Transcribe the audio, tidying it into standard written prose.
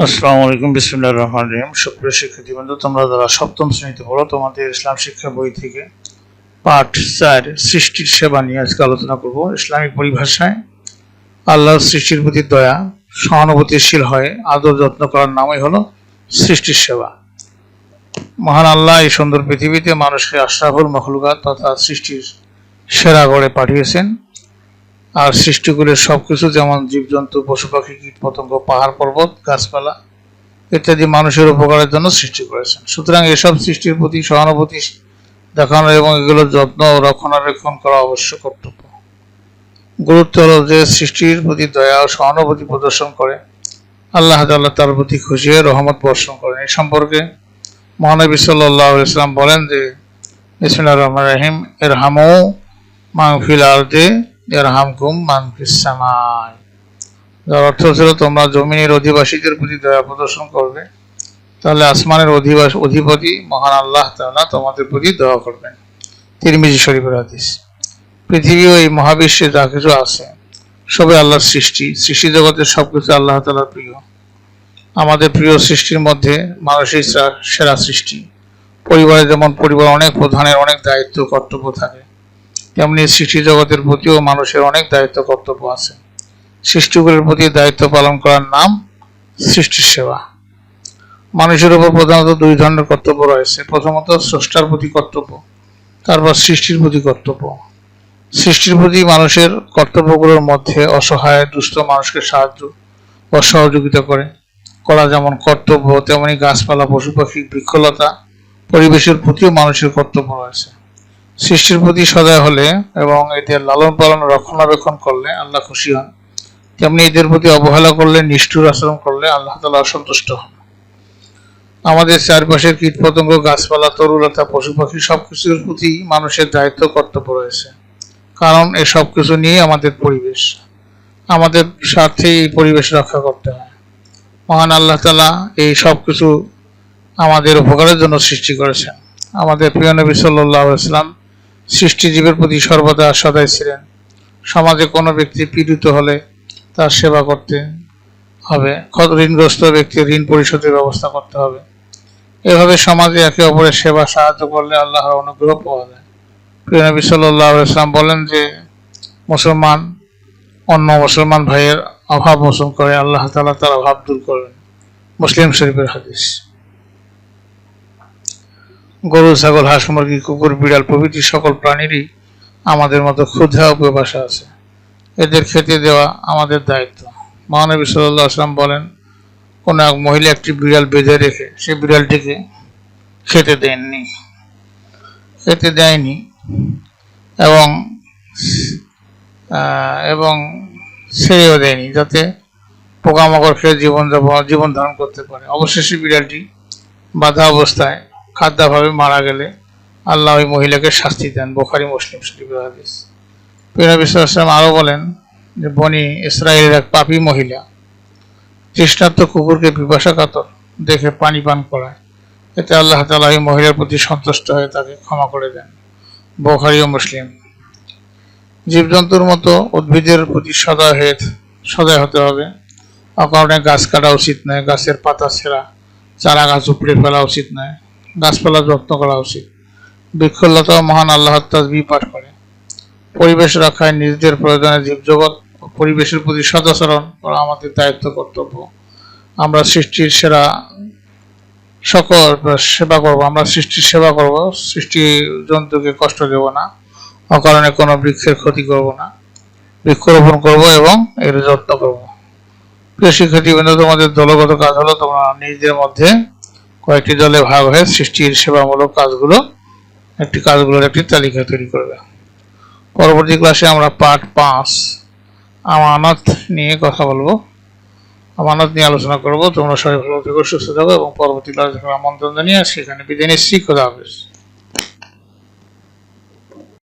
আসসালামু আলাইকুম, বিসমিল্লাহির রহমানির রহিম। সুপ্রিয় শিক্ষার্থীবৃন্দ, তোমরা যারা সপ্তম শ্রেণীতে পড়ো, তোমাদের ইসলাম শিক্ষা বই থেকে পাঠ 4 সৃষ্টির সেবা নিয়ে আজকে আলোচনা করব। ইসলামিক পরিভাষায় আল্লাহর সৃষ্টির প্রতি দয়া, সহানুভূতিশীল হয়ে আদর যত্ন করার নামই হলো সৃষ্টির সেবা। মহান আল্লাহ এই সুন্দর পৃথিবীতে মানুষকে আশরাফুল মখলুকাত তথা সৃষ্টির সেরা গড়ে পাঠিয়েছেন। আর সৃষ্টিগুলির সবকিছু, যেমন জীবজন্তু, পশু পাখি, কীট পতঙ্গ, পাহাড় পর্বত, গাছপালা ইত্যাদি মানুষের উপকারের জন্য সৃষ্টি করেছেন। সুতরাং এসব সৃষ্টির প্রতি সহানুভূতি দেখানো এবং এগুলোর যত্ন ও রক্ষণাবেক্ষণ করা অবশ্যই কর্তব্য। গুরুত্ব হল যে সৃষ্টির প্রতি দয়া ও সহানুভূতি প্রদর্শন করে আল্লাহ তাআলা তার প্রতি খুশি হয়ে রহমত বর্ষণ করেন। এই সম্পর্কে মহানবী সাল্লাল্লাহু আলাইহি ওয়াসাল্লাম বলেন যে, বিসমিল্লাহির রহমানির রহিম, ইরহামু মান ফিল আরদি ইয়ারহামকুম মান ফিস সামাই। যার অর্থ ছিল, তোমরা জমিনের অধিবাসীদের প্রতি দয়া প্রদর্শন করবে, তাহলে আসমানের অধিপতি মহান আল্লাহ তাআলা তোমাদের প্রতি দয়া করবেন। তিরমিজি শরীফের হাদিস। পৃথিবী ও এই মহাবিশ্বে যা কিছু আছে সবই আল্লাহর সৃষ্টি। সৃষ্টি জগতের সবকিছু আল্লাহ তাআলার প্রিয়। আমাদের প্রিয় সৃষ্টির মধ্যে মানুষই সেরা সৃষ্টি। পরিবারে যেমন পরিবার অনেক প্রধানের অনেক দায়িত্ব কর্তব্য থাকে, তেমনি সৃষ্টি জগতের প্রতিও মানুষের অনেক দায়িত্ব কর্তব্য আছে। সৃষ্টিগুলির প্রতি দায়িত্ব পালন করার নাম সৃষ্টির সেবা। মানুষের উপর প্রধানত দুই ধরনের কর্তব্য রয়েছে। প্রথমত স্রষ্টার প্রতি কর্তব্য, তারপর সৃষ্টির প্রতি কর্তব্য। সৃষ্টির প্রতি মানুষের কর্তব্যগুলোর মধ্যে অসহায় দুস্থ মানুষকে সাহায্য ও সহযোগিতা করা যেমন কর্তব্য, তেমনি গাছপালা, পশু পাখি, বৃক্ষলতা, পরিবেশের প্রতিও মানুষের কর্তব্য রয়েছে। সৃষ্টির প্রতি সদয় হলে এবং এদের লালন পালন রক্ষণাবেক্ষণ করলে আল্লাহ খুশি হন, তেমনি এদের প্রতি অবহেলা করলে, নিষ্ঠুর আচরণ করলে আল্লাহ তাআলা অসন্তুষ্ট হন। আমাদের চারপাশের কীটপতঙ্গ, গাছপালা, তরুলতা, পশু পাখি সবকিছুর প্রতি মানুষের দায়িত্ব কর্তব্য রয়েছে, কারণ এই সবকিছু নিয়ে আমাদের পরিবেশ। আমাদের স্বার্থে এই পরিবেশ রক্ষা করতে হয়। মহান আল্লাহ তাআলা এই সবকিছু আমাদের উপকারের জন্য সৃষ্টি করেছেন। আমাদের প্রিয় নবী সাল্লাল্লাহু আলাইহি ওয়াসাল্লাম সৃষ্টিজীবের প্রতি সর্বদা সদয় ছিলেন। সমাজে কোনো ব্যক্তি পীড়িত হলে তার সেবা করতে হবে, ঋণগ্রস্ত ব্যক্তির ঋণ পরিশোধের ব্যবস্থা করতে হবে। এভাবে সমাজে একে অপরের সেবা সাহায্য করলে আল্লাহর অনুগ্রহ পাওয়া যায়। প্রিয় নবী সাল্লাল্লাহু আলাইহি ওয়াসাল্লাম বলেন যে, মুসলমান অন্য মুসলমান ভাইয়ের অভাব মোচন করে আল্লাহ তাআলা তার অভাব দূর করবেন। মুসলিম শরীফের হাদিস। গরু, ছাগল, হাঁস, মুরগি, কুকুর, বিড়াল প্রভৃতি সকল প্রাণীরই আমাদের মতো ক্ষুধা ও পিপাসা আছে। এদের খেতে দেওয়া আমাদের দায়িত্ব। মহানবী সাল্লাল্লাহু আলাইহি ওয়াসাল্লাম বলেন, কোন এক মহিলা একটি বিড়াল বেঁধে রেখে সে বিড়ালটিকে খেতে দেয়নি এবং ছেড়েও দেয়নি, যাতে পোকামাকড় খেয়ে জীবন ধারণ করতে পারে। অবশেষে বিড়ালটি বাঁধা অবস্থায় খাদ্যাভাবে মারা গেলে আল্লাহ ওই মহিলাকে শাস্তি দেন। বুখারী, মুসলিম শরীফের হাদিস। নবী সাল্লাল্লাহু আলাইহি ওয়াসাল্লাম আরও বলেন যে, বনি ইসরায়েলের এক পাপী মহিলা তৃষ্ণার্ত কুকুরকে পিপাসা কাতর দেখে পানি পান করায়, এতে আল্লাহ তাআলা ওই মহিলার প্রতি সন্তুষ্ট হয়ে তাকে ক্ষমা করে দেন। বুখারী ও মুসলিম। জীবজন্তুর মতো উদ্ভিদের প্রতি সদয় হতে হবে। অকারণে গাছ কাটা উচিত নয়, গাছের পাতা ছেঁড়া, চারা গাছ উপড়ে ফেলা উচিত নয়, গাছপালা যত্ন করা উচিত। বৃক্ষলতা মহান আল্লাহর তাসবিহ পাঠ করে। পরিবেশ রক্ষায় নিজেদের প্রয়োজনে জীবজগৎ ও পরিবেশের প্রতি সদাচরণ করা আমাদের দায়িত্ব কর্তব্য। আমরা সৃষ্টির সেবা করব। সৃষ্টি জন্তুকে কষ্ট দেব না, অকারণে কোনো বৃক্ষের ক্ষতি করব না, বৃক্ষরোপণ করব এবং এর যত্ন করব। প্রিয় শিক্ষার্থীবৃন্দ, তোমাদের দলগত কাজ হলো তোমরা নিজেদের মধ্যে কয়েকটি দলে ভাগ হয়ে সৃষ্টির সেবামূলক কাজগুলোর একটি তালিকা তৈরি করবে। পরবর্তী ক্লাসে আমরা পার্ট 5 আমানত নিয়ে আলোচনা করব। তোমরা সবাই ভালো থেকো, সুস্থ থাকো এবং পরবর্তী ক্লাসে আমন্ত্রণ জানিয়ে সেখানে বিদায় নিচ্ছি। খোদা হাফেজ।